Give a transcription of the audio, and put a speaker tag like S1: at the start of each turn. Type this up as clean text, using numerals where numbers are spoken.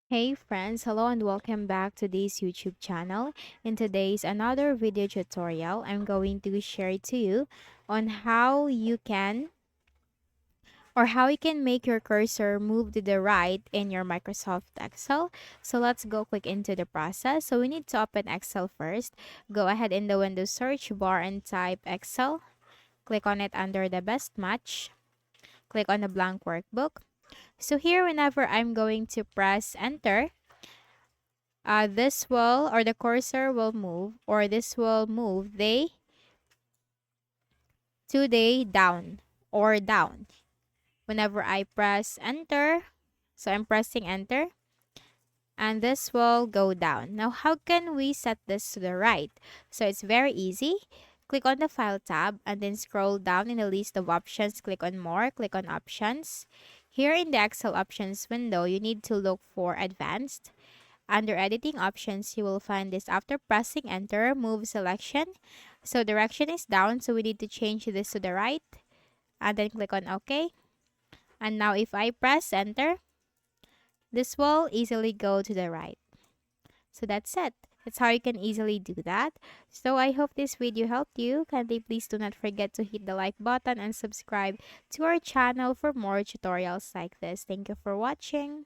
S1: Hey friends, hello and welcome back to this YouTube channel. In today's another video tutorial, I'm going to share to you on how you can make your cursor move to the right in your Microsoft Excel. So let's go quick into the process. So we need to open Excel first. Go ahead in the Windows search bar and type Excel. Click on it under the best match. Click on the blank workbook. So here, whenever I'm going to press enter, this will or the cursor will move or this will move they to the down or down whenever I press enter. So I'm pressing enter and this will go down. Now how can we set this to the right? So it's very easy. Click on the file tab and then scroll down in the list of options. Click on more, click on options. Here in the Excel options window, you need to look for advanced. Under editing options, you will find this after pressing enter, move selection. So direction is down, so we need to change this to the right. And then click on OK. And now if I press enter, this will easily go to the right. So that's it. That's how you can easily do that. So I hope this video helped you. Kindly please do not forget to hit the like button and subscribe to our channel for more tutorials like this. Thank you for watching.